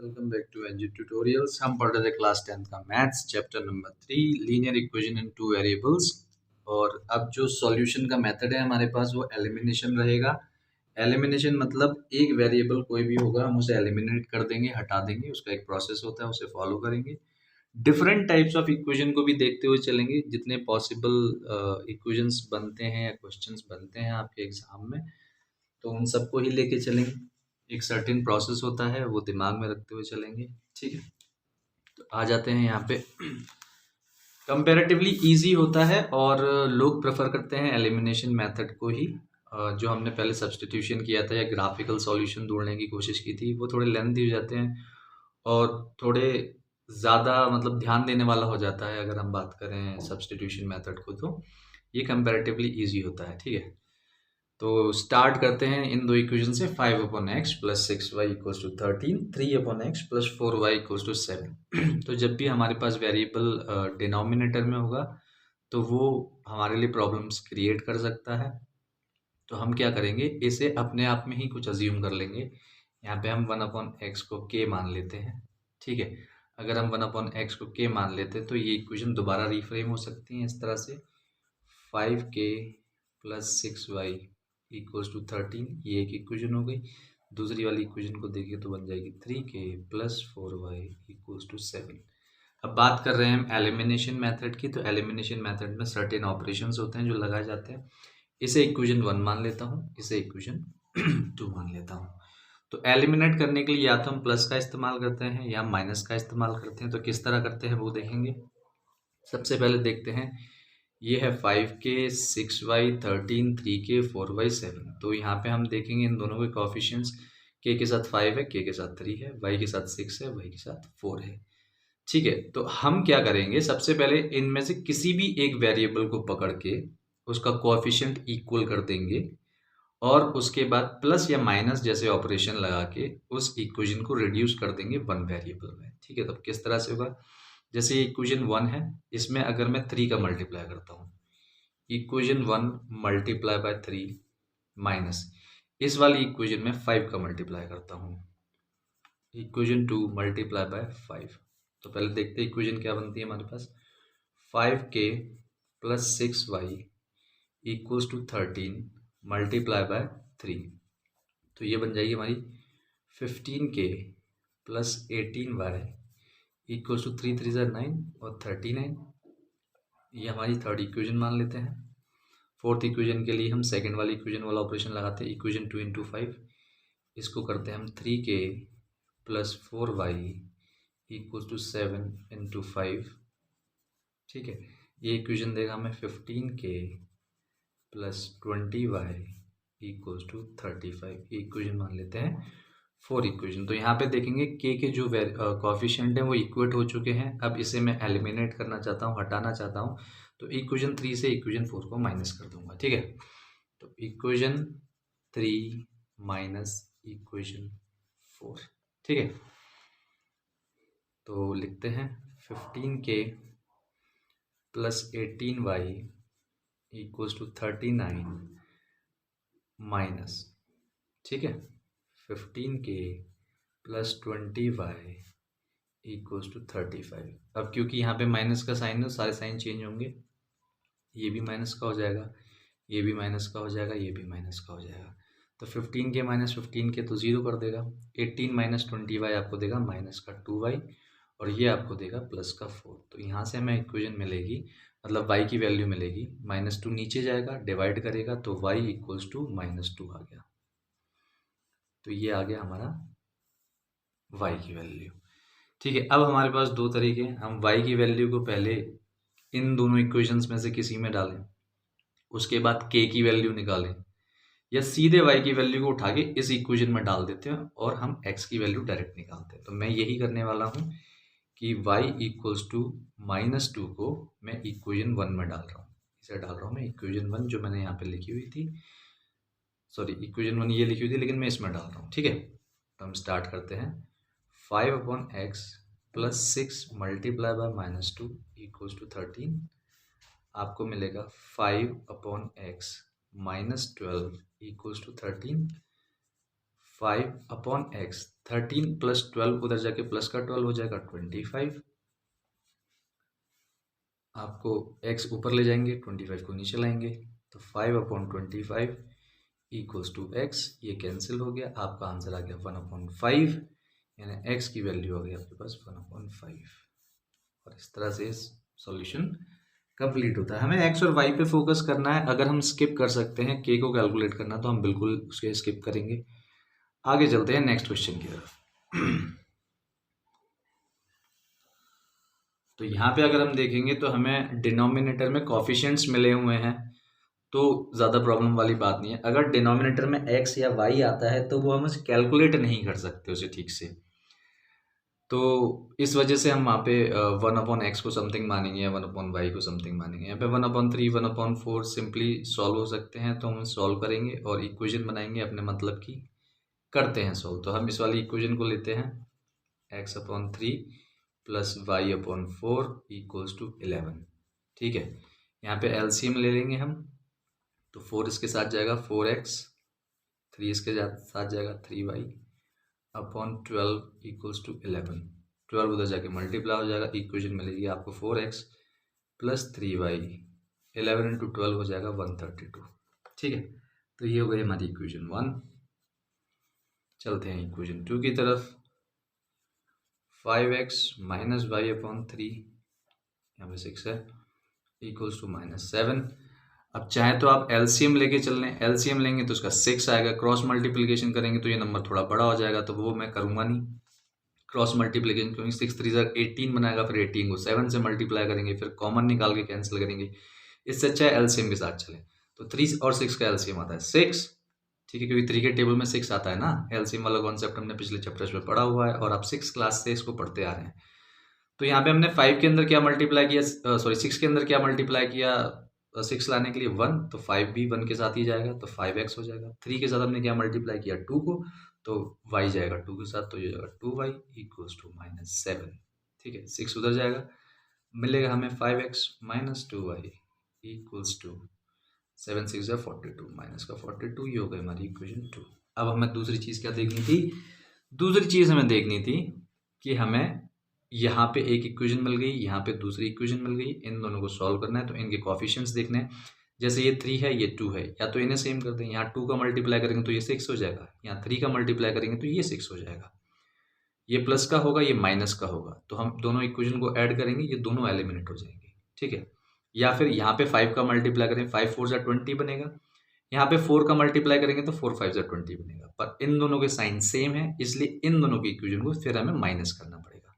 Welcome back to NG tutorials. हम पढ़ रहे थे क्लास 10 का maths chapter number 3 linear equation in two variables. और अब जो सॉल्यूशन का मेथड है हमारे पास वो एलिमिनेशन रहेगा। एलिमिनेशन मतलब एक वेरिएबल कोई भी होगा हम उसे एलिमिनेट कर देंगे, हटा देंगे, उसका एक प्रोसेस होता है, उसे फॉलो करेंगे। डिफरेंट टाइप्स ऑफ इक्वेशन को भी देखते हुए चलेंगे, जितने पॉसिबल इक्वेशंस बनते हैं या क्वेश्चंस बनते हैं आपके एग्जाम में, तो उन सबको ही लेके चलेंगे। एक सर्टेन प्रोसेस होता है, वो दिमाग में रखते हुए चलेंगे। ठीक है, तो आ जाते हैं यहाँ पे। कंपैरेटिवली इजी होता है और लोग प्रेफर करते हैं एलिमिनेशन मेथड को ही। जो हमने पहले सब्स्टिट्यूशन किया था या ग्राफिकल सॉल्यूशन ढूंढने की कोशिश की थी, वो थोड़े लेंथी हो जाते हैं और थोड़े ज़्यादा मतलब ध्यान देने वाला हो जाता है अगर हम बात करें सब्स्टिट्यूशन मेथड को। तो ये कंपैरेटिवली इजी होता है। ठीक है, तो स्टार्ट करते हैं इन दो इक्वेशन से। 5/x plus 6y equals to 13, 3/x plus 4y equals to 7। तो जब भी हमारे पास वेरिएबल डिनोमिनेटर में होगा तो वो हमारे लिए प्रॉब्लम्स क्रिएट कर सकता है। तो हम क्या करेंगे, इसे अपने आप में ही कुछ अज्यूम कर लेंगे। यहाँ पे हम 1/x को k मान लेते हैं। ठीक है, अगर हम 1/x को k मान लेते हैं तो ये इक्वेशन दोबारा रिफ्रेम हो सकती है इस तरह से। 5k plus 6y equals to 13, ये एक इक्वेशन हो गई। दूसरी वाली इक्वेशन को देखिए तो बन जाएगी 3k plus 4y equals to 7। अब बात कर रहे हैं हम एलिमिनेशन मेथड की। तो एलिमिनेशन मेथड में सर्टेन ऑपरेशंस होते हैं जो लगाए जाते हैं। इसे इक्वेशन 1 मान लेता हूँ, इसे इक्वेशन 2 मान लेता हूँ। तो एलिमिनेट करने के लिए या तो हम प्लस का इस्तेमाल करते हैं या माइनस का इस्तेमाल करते हैं। तो किस तरह करते हैं वो देखेंगे। सबसे पहले देखते हैं, ये है 5k 6y 13 3k 4y 7। तो यहाँ पे हम देखेंगे इन दोनों के कोएफिशिएंट्स, k के साथ 5 है, k के साथ 3 है, y के साथ 6 है, y के साथ 4 है। ठीक है, तो हम क्या करेंगे, सबसे पहले इनमें से किसी भी एक वेरिएबल को पकड़ के उसका कोएफिशिएंट इक्वल कर देंगे और उसके बाद प्लस या माइनस जैसे ऑपरेशन लगा के उस इक्वेशन को रिड्यूस कर देंगे वन वेरिएबल में। ठीक है, तो किस तरह से होगा, जैसे इक्वेशन 1 है, इसमें अगर मैं 3 का मल्टीप्लाई करता हूँ, इक्वेशन 1 मल्टीप्लाई बाय 3 माइनस इस वाली इक्वेशन में 5 का मल्टीप्लाई करता हूँ, इक्वेशन 2 मल्टीप्लाई बाय 5। तो पहले देखते हैं इक्वेशन क्या बनती है हमारे पास। 5k plus 6y equals to 13 multiply by 3। तो ये बन जाएगी हमारी 15k plus 18y equals to 3 3 9 और 39। ये हमारी थर्ड इक्वेशन मान लेते हैं। फोर्थ इक्वेशन के लिए हम सेकंड वाली इक्वेशन वाला ऑपरेशन लगाते हैं, इक्वेशन 2 इंटू 5। इसको करते हैं हम 3k plus 4y equals to 7 into 5। ठीक है, ये इक्वेशन देगा हमें 15k plus 20y equals to 35। ये इक्वेशन मान लेते हैं फोर इक्वेशन। तो यहाँ पे देखेंगे के जो कोएफिशिएंट है वो इक्वेट हो चुके हैं। अब इसे मैं एलिमिनेट करना चाहता हूँ, हटाना चाहता हूँ, तो इक्वेशन 3 से इक्वेशन 4 को माइनस कर दूंगा। ठीक है, तो इक्वेशन 3 माइनस इक्वेशन 4। ठीक है, तो लिखते हैं 15k plus 18y equals to 39 minus, ठीक है, 15k plus 20y equals to 35। अब क्योंकि यहाँ पे माइनस का साइन है, सारे साइन चेंज होंगे। ये भी माइनस का हो जाएगा, ये भी माइनस का हो जाएगा, ये भी माइनस का हो जाएगा। तो 15k माइनस 15k तो 0 कर देगा। 18 माइनस 20y आपको देगा माइनस का 2y और ये आपको देगा प्लस का 4। तो यहाँ से हमें इक्वेशन मिलेगी, मतलब y की वैल्यू मिलेगी, -2 नीचे जाएगा, डिवाइड करेगा तो y इक्वल्स टू -2 आ गया। तो ये आ गया हमारा y की वैल्यू। ठीक है, अब हमारे पास दो तरीके हैं। हम y की वैल्यू को पहले इन दोनों इक्वेशंस में से किसी में डालें, उसके बाद k की वैल्यू निकालें, या सीधे y की वैल्यू को उठा के इस इक्वेशन में डाल देते हैं और हम x की वैल्यू डायरेक्ट निकालते हैं। तो मैं यही करने वाला हूँ कि y इक्वल्स टू -2 को मैं इक्वेशन 1 में डाल रहा हूँ। इसे डाल रहा हूँ मैं इक्वेशन 1 जो मैंने यहाँ पे लिखी हुई थी, सॉरी इक्वेशन 1 ये लिखी हुई थी लेकिन मैं इसमें डाल रहा हूँ। ठीक है, तो हम स्टार्ट करते हैं। 5/x plus 6 multiply by -2 equals to 13। आपको मिलेगा 5/x minus 12 equals to 13। 5/x, 13 + 12 उधर जाके प्लस का 12 हो जाएगा 25। आपको x ऊपर ले जाएंगे, 25 को नीचे लाएंगे, तो 5/25 = x, ये कैंसिल हो गया, आपका आंसर आ गया 1/5, यानी x की वैल्यू आ गई आपके पास 1/5। और इस तरह से सॉल्यूशन कंप्लीट होता है। हमें x और y पे फोकस करना है। अगर हम स्किप कर सकते हैं k को कैलकुलेट करना, तो हम बिल्कुल उसके स्किप करेंगे। आगे चलते हैं नेक्स्ट क्वेश्चन की तरफ। तो यहाँ पे अगर हम देखेंगे तो हमें डिनोमिनेटर में कोफिशिएंट्स मिले हुए हैं, तो ज़्यादा प्रॉब्लम वाली बात नहीं है। अगर डिनोमिनेटर में x या y आता है तो वो हम उसे कैलकुलेट नहीं कर सकते उसे ठीक से, तो इस वजह से हम वहाँ पे 1/x को समथिंग मानेंगे या 1/y को समथिंग मानेंगे। यहाँ पे 1/3 1/4 सिंपली सॉल्व हो सकते हैं, तो हम सॉल्व करेंगे और इक्वेशन बनाएंगे अपने मतलब की, करते हैं सॉल्व। तो हम इस वाली इक्वेशन को लेते हैं, x/3 + y/4 = 11। ठीक है, यहाँ पे एलसीएम ले लेंगे हम, तो 4 इसके साथ जाएगा 4x, 3 इसके साथ जाएगा 3y/12 = 11। 12 उधर जाके मल्टीप्लाई हो जाएगा, इक्वेशन मिलेगी आपको 4x + 3y, 11 × 12 हो जाएगा 132। ठीक है, तो ये हो गई हमारी इक्वेशन 1। चलते हैं इक्वेशन 2 की तरफ। 5x - y/3, यहाँ पे 6 है, = -7। अब चाहे तो आप एलसीएम लेके चल लें, एलसीएम लेंगे तो उसका 6 आएगा, क्रॉस मल्टीप्लिकेशन करेंगे तो ये नंबर थोड़ा बड़ा हो जाएगा, तो वो मैं करूँगा नहीं क्रॉस मल्टीप्लिकेशन, क्योंकि 6 × 3 = 18 बनाएगा, फिर 18 को 7 से मल्टीप्लाई करेंगे, फिर कॉमन निकाल के कैंसिल करेंगे। इससे अच्छा है एलसीएम के साथ चलें। तो 3 और 6 का एलसीएम आता है 6, ठीक है, क्योंकि 3 के टेबल में 6 आता है ना। एलसीएम वाला कॉन्सेप्ट हमने पिछले चैप्टर्स में पढ़ा हुआ है और आप 6 क्लास से इसको पढ़ते आ रहे हैं। तो यहाँ पे हमने 5 के अंदर क्या मल्टीप्लाई किया, सॉरी 6 के अंदर क्या मल्टीप्लाई किया, 6 लाने के लिए 1, तो 5 भी 1 के साथ ही जाएगा, तो 5x हो जाएगा। 3 के साथ हमने क्या मल्टीप्लाई किया 2 को, तो y जाएगा 2 के साथ, तो ये जाएगा 2y = -7। ठीक है, 6 उधर जाएगा, मिलेगा हमें 5x - 2y = 7 × 6 = 42, माइनस का 42, ये हो गई हमारी इक्वेशन 2। अब हमें दूसरी चीज़ क्या देखनी थी, दूसरी चीज़ हमें देखनी थी कि हमें यहाँ पे एक इक्वेशन मिल गई, यहाँ पे दूसरी इक्वेशन मिल गई, इन दोनों को सॉल्व करना है, तो इनके कोफिशिएंट्स देखने हैं। जैसे ये 3 है, ये 2 है, या तो इन्हें सेम कर दें, यहाँ 2 का मल्टीप्लाई करेंगे तो ये 6 हो जाएगा, यहाँ 3 का मल्टीप्लाई करेंगे तो ये 6 हो जाएगा। ये प्लस का होगा, ये माइनस का होगा, तो हम दोनों इक्वेशन को ऐड करेंगे, ये दोनों एलिमिनेट हो जाएंगे। ठीक है, या फिर यहाँ पे 5 का मल्टीप्लाई करें, 5 × 4 = 20 बनेगा, यहाँ पे 4 का मल्टीप्लाई करेंगे तो 4 × 5 = 20 बनेगा, पर इन दोनों के साइन सेम है, इसलिए इन दोनों की इक्वेशन को फिर हमें माइनस करना पड़ेगा।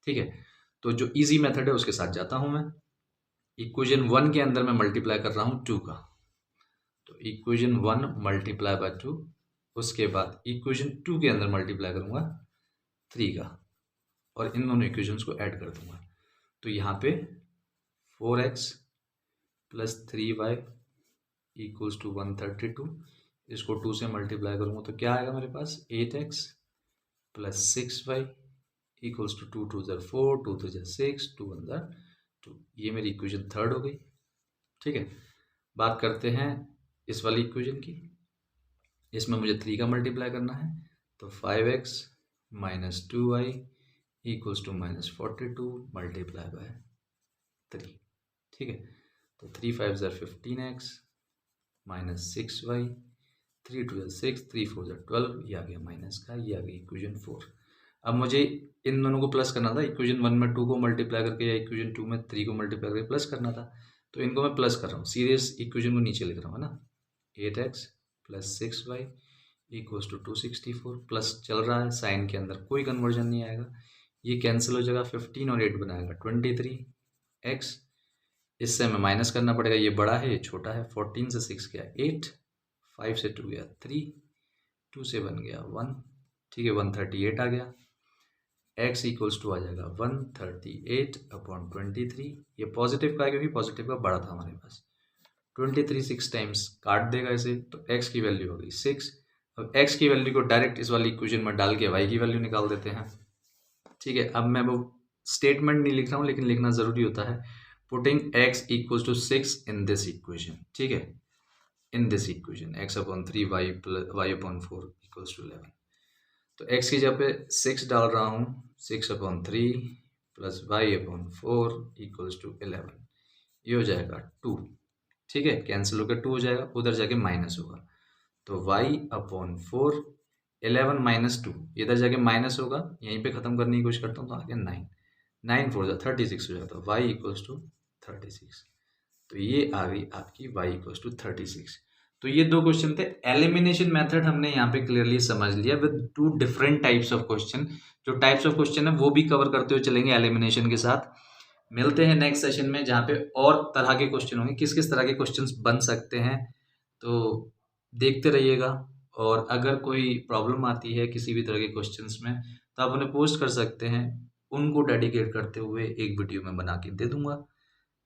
ठीक है, तो जो इजी मेथड है उसके साथ जाता हूं मैं। इक्वेशन 1 के अंदर मैं मल्टीप्लाई कर रहा हूं 2 का, तो इक्वेशन 1 × 2, उसके बाद इक्वेशन 2 के अंदर मल्टीप्लाई करूंगा 3 का, और इन दोनों इक्वेशंस को ऐड कर दूंगा, तो यहाँ पे 4x + 3y = 132, इसको 2 से मल्टीप्लाई करूंगा तो क्या आएगा मेरे पास, 8x + 6y = 2 × 2 = 4, 2 × 3 = 6, 2 × 1 = 2। ये मेरी इक्वेशन 3 हो गई। ठीक है, बात करते हैं इस वाली इक्वेशन की। इसमें मुझे 3 का मल्टीप्लाई करना है, तो 5x - 2y = -42 × 3। ठीक है, तो 3 × 5 = 15x - 6y, 3 × 2 = 6, 3 × 4 = 12, ये आ गया माइनस का, ये आ गई इक्वेशन 4। अब मुझे इन दोनों को प्लस करना था, इक्वेशन 1 में 2 को मल्टीप्लाई करके या इक्वेशन 2 में 3 को मल्टीप्लाई करके प्लस करना था, तो इनको मैं प्लस कर रहा हूँ, सीरियस इक्वेशन को नीचे लिख रहा हूँ ना। 8x + 6y = 264, प्लस चल रहा है, साइन के अंदर कोई कन्वर्जन नहीं आएगा, ये कैंसिल हो जाएगा, 15 और 8 बनाएगा 23x, इससे हमें माइनस करना पड़ेगा, ये बड़ा है ये छोटा है, 14 से 6 गया 8, 5 से 2 गया 3, 2 से 1 गया 1, ठीक है, 138 आ गया। x = आ जाएगा 138/23, ये पॉजिटिव का है क्योंकि पॉजिटिव का बड़ा था हमारे पास, 23 6 टाइम्स काट देगा इसे, तो x की वैल्यू हो गई 6। अब x की वैल्यू को डायरेक्ट इस वाली इक्वेशन में डाल के y की वैल्यू निकाल देते हैं। ठीक है, अब मैं वो स्टेटमेंट नहीं लिख रहा हूँ, लेकिन लिखना ज़रूरी होता है, putting x = 6 in this equation. ठीक है, in this equation x/3 y/4 = 11, तो x की जगह पे 6 डाल रहा हूँ, 6/3 प्लस y/4 इक्वल्स टू 11, ये हो जाएगा 2। ठीक है, कैंसिल होकर 2 हो जाएगा, उधर जाके माइनस होगा, तो y/4 11 माइनस 2, इधर जाके माइनस होगा, यहीं पे खत्म करने की कोशिश करता हूँ, तो आगे 9 4 36 हो जाता है, y इक्वल्स टू 36। तो ये आ गई आपकी y इक्वल्स टू 36। तो ये दो क्वेश्चन थे। एलिमिनेशन मेथड हमने यहाँ पे क्लियरली समझ लिया with two different types of question. जो टाइप्स ऑफ क्वेश्चन है वो भी कवर करते हुए चलेंगे एलिमिनेशन के साथ। मिलते हैं नेक्स्ट सेशन में, जहाँ पे और तरह के क्वेश्चन होंगे, किस किस तरह के क्वेश्चंस बन सकते हैं, तो देखते रहिएगा। और अगर कोई प्रॉब्लम आती है किसी भी तरह के क्वेश्चंस में, तो आप उन्हें पोस्ट कर सकते हैं, उनको डेडिकेट करते हुए एक वीडियो में बना के दे दूंगा।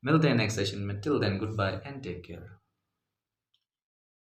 मिलते हैं नेक्स्ट सेशन में, till then good bye and take care.